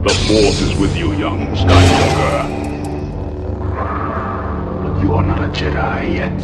The Force is with you, young Skywalker. But you are not a Jedi yet.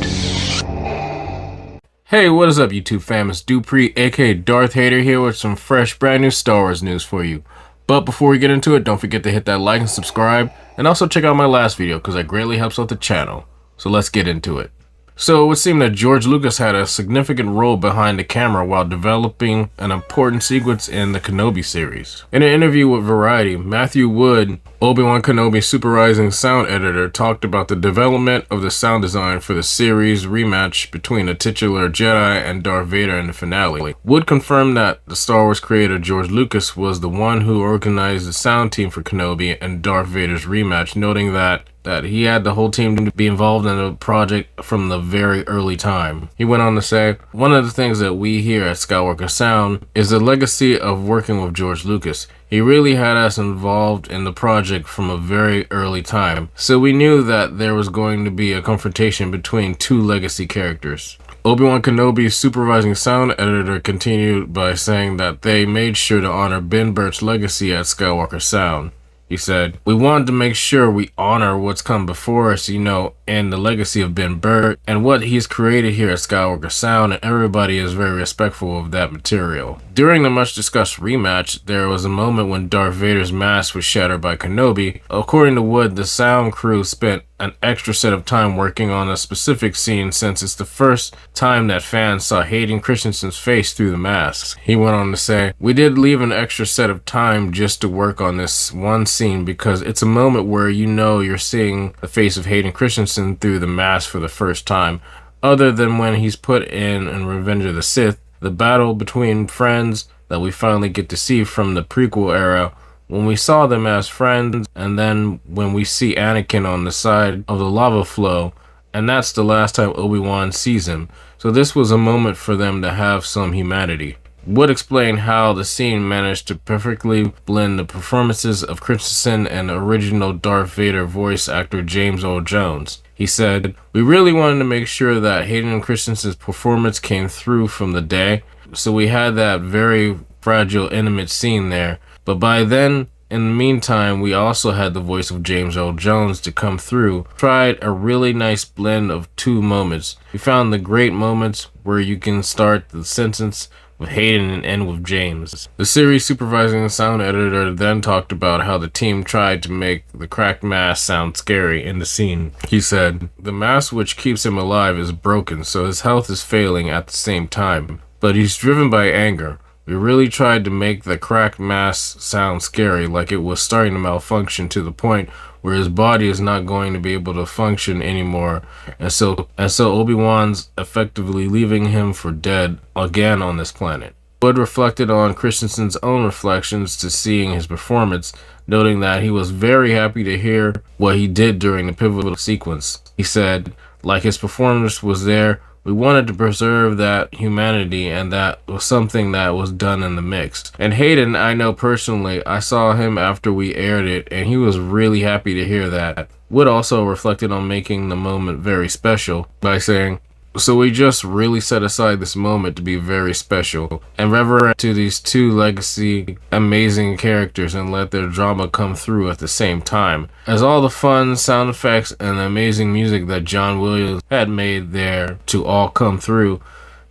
Hey, what is up, YouTube fam? It's Dupree, aka DarthVader, here with some fresh, brand new Star Wars news for you. But before we get into it, don't forget to hit that like and subscribe, and also check out my last video, because that greatly helps out the channel. So let's get into it. So it would seem that George Lucas had a significant role behind the camera while developing an important sequence in the Kenobi series. In an interview with Variety, Matthew Wood, Obi-Wan Kenobi supervising sound editor, talked about the development of the sound design for the series rematch between the titular Jedi and Darth Vader in the finale. Wood confirmed that the Star Wars creator George Lucas was the one who organized the sound team for Kenobi and Darth Vader's rematch, noting that he had the whole team to be involved in the project from the very early time. He went on to say, "One of the things that we here at Skywalker Sound is the legacy of working with George Lucas. He really had us involved in the project from a very early time, so we knew that there was going to be a confrontation between two legacy characters." Obi-Wan Kenobi's supervising sound editor continued by saying that they made sure to honor Ben Burtt's legacy at Skywalker Sound. He said, "We wanted to make sure we honor what's come before us, and the legacy of Ben Burtt and what he's created here at Skywalker Sound, and everybody is very respectful of that material." During the much discussed rematch, there was a moment when Darth Vader's mask was shattered by Kenobi. According to Wood, the sound crew spent an extra set of time working on a specific scene since it's the first time that fans saw Hayden Christensen's face through the masks. He went on to say, "We did leave an extra set of time just to work on this one scene because it's a moment where you're seeing the face of Hayden Christensen through the mask for the first time, other than when he's put in Revenge of the Sith, the battle between friends that we finally get to see from the prequel era, when we saw them as friends, and then when we see Anakin on the side of the lava flow, and that's the last time Obi-Wan sees him. So this was a moment for them to have some humanity." Wood explained how the scene managed to perfectly blend the performances of Christensen and original Darth Vader voice actor James Earl Jones. He said, "We really wanted to make sure that Hayden Christensen's performance came through from the day, so we had that very fragile, intimate scene there. But by then, in the meantime, we also had the voice of James Earl Jones to come through. Tried a really nice blend of two moments. We found the great moments where you can start the sentence with Hayden and end with James." The series supervising sound editor then talked about how the team tried to make the cracked mask sound scary in the scene. He said, "The mask which keeps him alive is broken, so his health is failing at the same time. But he's driven by anger. We really tried to make the cracked mask sound scary, like it was starting to malfunction to the point where his body is not going to be able to function anymore, and so Obi-Wan's effectively leaving him for dead again on this planet." Wood reflected on Christensen's own reflections to seeing his performance, noting that he was very happy to hear what he did during the pivotal sequence. He said, "Like his performance was there, we wanted to preserve that humanity, and that was something that was done in the mix." And Hayden, I know personally, I saw him after we aired it, and he was really happy to hear that. Wood also reflected on making the moment very special by saying, "So we just really set aside this moment to be very special and reverent to these two legacy amazing characters and let their drama come through at the same time. As all the fun sound effects and the amazing music that John Williams had made there to all come through,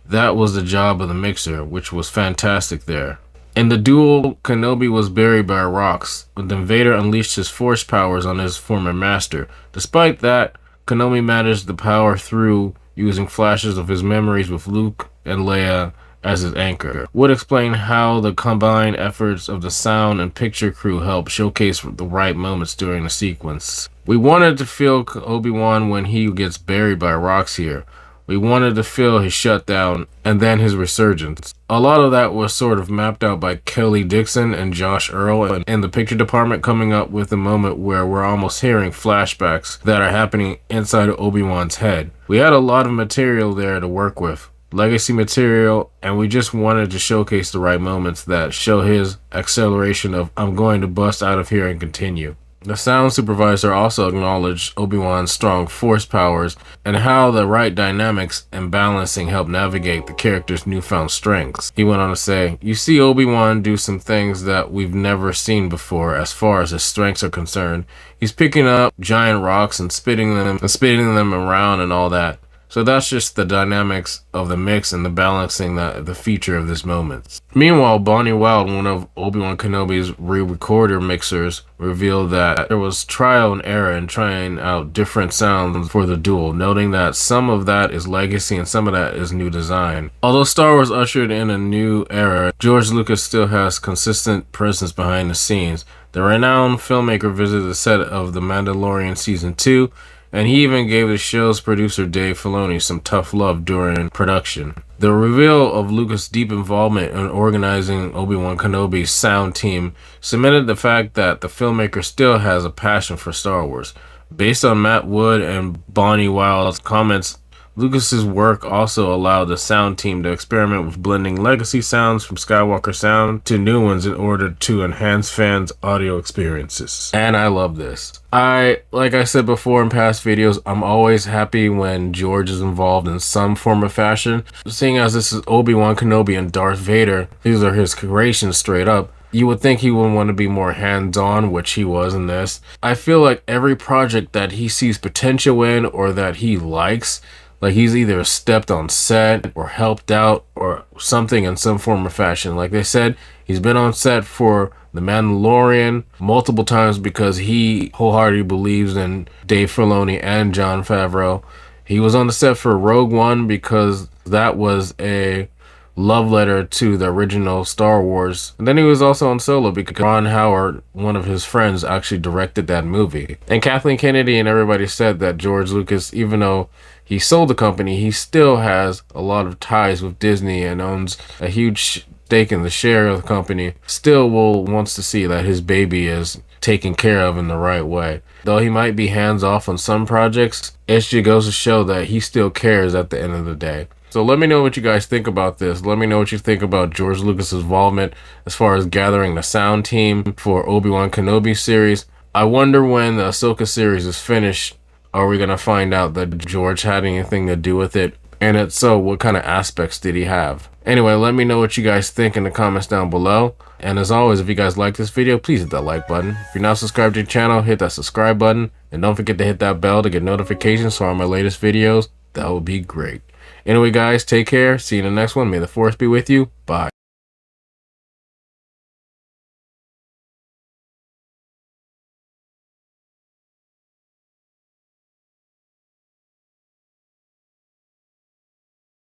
that was the job of the mixer, which was fantastic there." In the duel, Kenobi was buried by rocks, but then Vader unleashed his force powers on his former master. Despite that, Kenobi managed to power through using flashes of his memories with Luke and Leia as his anchor. Wood explained how the combined efforts of the sound and picture crew helped showcase the right moments during the sequence. "We wanted to feel Obi-Wan when he gets buried by rocks here. We wanted to feel his shutdown and then his resurgence. A lot of that was sort of mapped out by Kelly Dixon and Josh Earl in the picture department, coming up with a moment where we're almost hearing flashbacks that are happening inside of Obi-Wan's head. We had a lot of material there to work with, legacy material, and we just wanted to showcase the right moments that show his acceleration of 'I'm going to bust out of here and continue.'" The sound supervisor also acknowledged Obi-Wan's strong force powers and how the right dynamics and balancing help navigate the character's newfound strengths. He went on to say, "You see Obi-Wan do some things that we've never seen before as far as his strengths are concerned. He's picking up giant rocks and spitting them around and all that. So that's just the dynamics of the mix and the balancing the feature of this moment." Meanwhile, Bonnie Wild, one of Obi-Wan Kenobi's re-recorder mixers, revealed that there was trial and error in trying out different sounds for the duel, noting that some of that is legacy and some of that is new design. Although Star Wars ushered in a new era, George Lucas still has consistent presence behind the scenes. The renowned filmmaker visited the set of The Mandalorian Season 2, and he even gave the show's producer Dave Filoni some tough love during production. The reveal of Lucas' deep involvement in organizing Obi-Wan Kenobi's sound team cemented the fact that the filmmaker still has a passion for Star Wars. Based on Matt Wood and Bonnie Wild's comments, Lucas's work also allowed the sound team to experiment with blending legacy sounds from Skywalker sound to new ones in order to enhance fans' audio experiences. And I love this. Like I said before in past videos, I'm always happy when George is involved in some form of fashion. Seeing as this is Obi-Wan Kenobi and Darth Vader, these are his creations straight up. You would think he would want to be more hands-on, which he was in this. I feel like every project that he sees potential in or that he likes, like he's either stepped on set or helped out or something in some form or fashion. Like they said, he's been on set for The Mandalorian multiple times because he wholeheartedly believes in Dave Filoni and Jon Favreau. He was on the set for Rogue One because that was a love letter to the original Star Wars. And then he was also on Solo because Ron Howard, one of his friends, actually directed that movie. And Kathleen Kennedy and everybody said that George Lucas, even though he sold the company, he still has a lot of ties with Disney and owns a huge stake in the share of the company. Still wants to see that his baby is taken care of in the right way. Though he might be hands off on some projects, it just goes to show that he still cares at the end of the day. So let me know what you guys think about this. Let me know what you think about George Lucas' involvement as far as gathering the sound team for Obi-Wan Kenobi series. I wonder when the Ahsoka series is finished, are we going to find out that George had anything to do with it? And if so, what kind of aspects did he have? Anyway, let me know what you guys think in the comments down below. And as always, if you guys like this video, please hit that like button. If you're not subscribed to the channel, hit that subscribe button. And don't forget to hit that bell to get notifications for all my latest videos. That would be great. Anyway, guys, take care. See you in the next one. May the Force be with you. Bye.